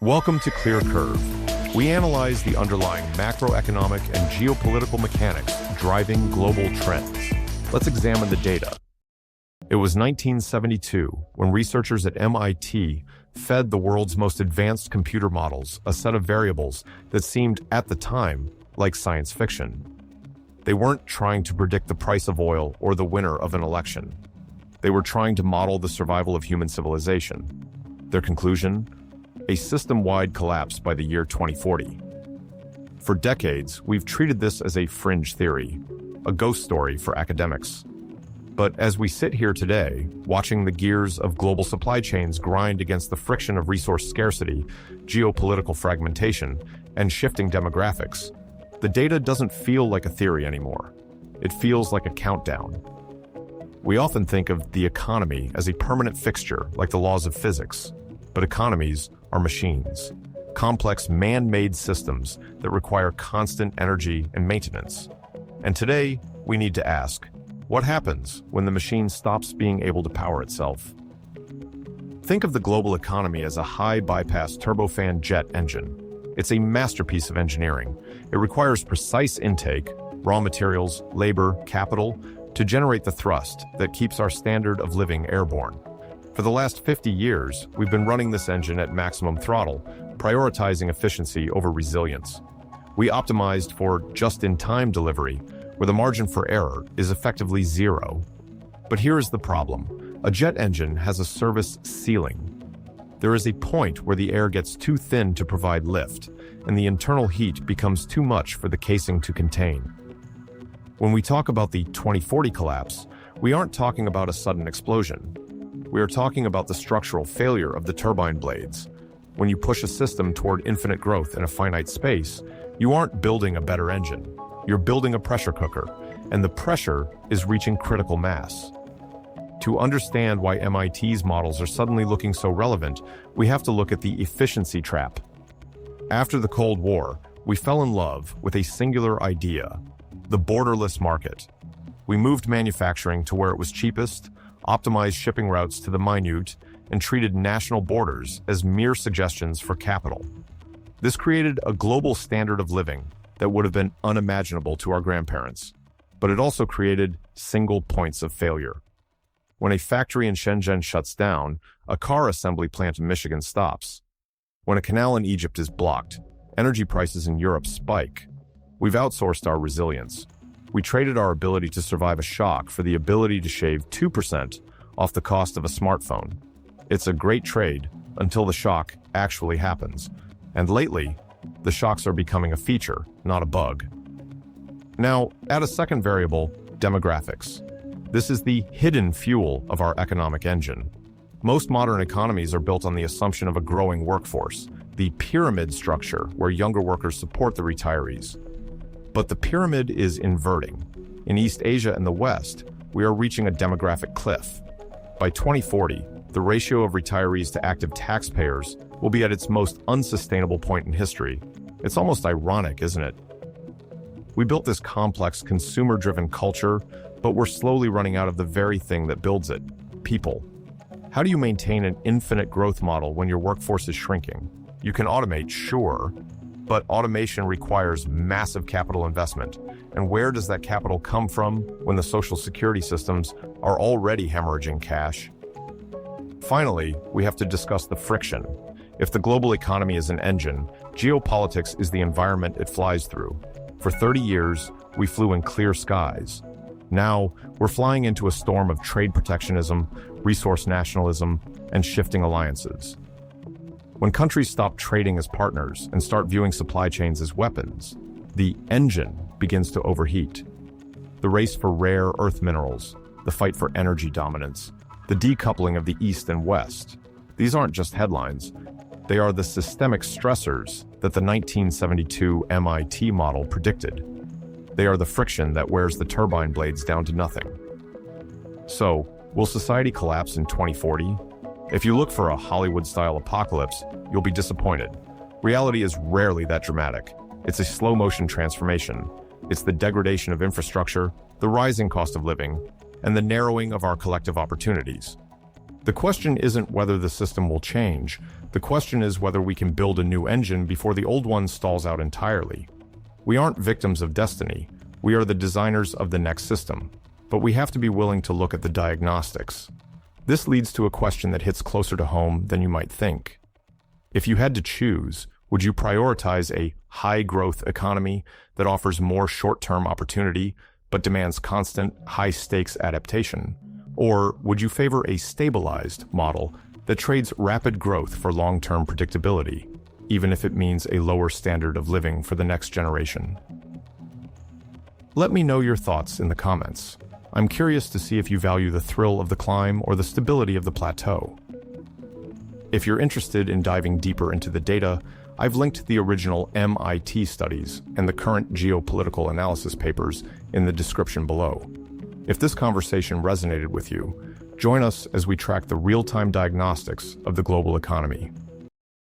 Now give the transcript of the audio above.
Welcome to ClearCurve. We analyze the underlying macroeconomic and geopolitical mechanics driving global trends. Let's examine the data. It was 1972 when researchers at MIT fed the world's most advanced computer models a set of variables that seemed, at the time, like science fiction. They weren't trying to predict the price of oil or the winner of an election. They were trying to model the survival of human civilization. Their conclusion? A system-wide collapse by the year 2040. For decades, we've treated this as a fringe theory, a ghost story for academics. But as we sit here today, watching the gears of global supply chains grind against the friction of resource scarcity, geopolitical fragmentation, and shifting demographics, the data doesn't feel like a theory anymore. It feels like a countdown. We often think of the economy as a permanent fixture, like the laws of physics. But economies are machines, complex man-made systems that require constant energy and maintenance. And today, we need to ask, what happens when the machine stops being able to power itself? Think of the global economy as a high-bypass turbofan jet engine. It's a masterpiece of engineering. It requires precise intake, raw materials, labor, capital, to generate the thrust that keeps our standard of living airborne. For the last 50 years, we've been running this engine at maximum throttle, prioritizing efficiency over resilience. We optimized for just-in-time delivery, where the margin for error is effectively zero. But here is the problem. A jet engine has a service ceiling. There is a point where the air gets too thin to provide lift, and the internal heat becomes too much for the casing to contain. When we talk about the 2040 collapse, we aren't talking about a sudden explosion. We are talking about the structural failure of the turbine blades. When you push a system toward infinite growth in a finite space, you aren't building a better engine. You're building a pressure cooker, and the pressure is reaching critical mass. To understand why MIT's models are suddenly looking so relevant, we have to look at the efficiency trap. After the Cold War, we fell in love with a singular idea, the borderless market. We moved manufacturing to where it was cheapest, optimized shipping routes to the minute, and treated national borders as mere suggestions for capital. This created a global standard of living that would have been unimaginable to our grandparents, but it also created single points of failure. When a factory in Shenzhen shuts down, a car assembly plant in Michigan stops. When a canal in Egypt is blocked, energy prices in Europe spike. We've outsourced our resilience. We traded our ability to survive a shock for the ability to shave 2% off the cost of a smartphone. It's a great trade until the shock actually happens. And lately, the shocks are becoming a feature, not a bug. Now, add a second variable, demographics. This is the hidden fuel of our economic engine. Most modern economies are built on the assumption of a growing workforce, the pyramid structure where younger workers support the retirees. But the pyramid is inverting. In East Asia and the West, we are reaching a demographic cliff. By 2040, the ratio of retirees to active taxpayers will be at its most unsustainable point in history. It's almost ironic, isn't it? We built this complex, consumer-driven culture, but we're slowly running out of the very thing that builds it, people. How do you maintain an infinite growth model when your workforce is shrinking? You can automate, sure, but automation requires massive capital investment. And where does that capital come from when the social security systems are already hemorrhaging cash? Finally, we have to discuss the friction. If the global economy is an engine, geopolitics is the environment it flies through. For 30 years, we flew in clear skies. Now, we're flying into a storm of trade protectionism, resource nationalism, and shifting alliances. When countries stop trading as partners and start viewing supply chains as weapons, the engine begins to overheat. The race for rare earth minerals, the fight for energy dominance, the decoupling of the East and West. These aren't just headlines. They are the systemic stressors that the 1972 MIT model predicted. They are the friction that wears the turbine blades down to nothing. So, will society collapse in 2040? If you look for a Hollywood-style apocalypse, you'll be disappointed. Reality is rarely that dramatic. It's a slow-motion transformation. It's the degradation of infrastructure, the rising cost of living, and the narrowing of our collective opportunities. The question isn't whether the system will change. The question is whether we can build a new engine before the old one stalls out entirely. We aren't victims of destiny. We are the designers of the next system. But we have to be willing to look at the diagnostics. This leads to a question that hits closer to home than you might think. If you had to choose, would you prioritize a high-growth economy that offers more short-term opportunity but demands constant, high-stakes adaptation? Or would you favor a stabilized model that trades rapid growth for long-term predictability, even if it means a lower standard of living for the next generation? Let me know your thoughts in the comments. I'm curious to see if you value the thrill of the climb or the stability of the plateau. If you're interested in diving deeper into the data, I've linked the original MIT studies and the current geopolitical analysis papers in the description below. If this conversation resonated with you, join us as we track the real-time diagnostics of the global economy.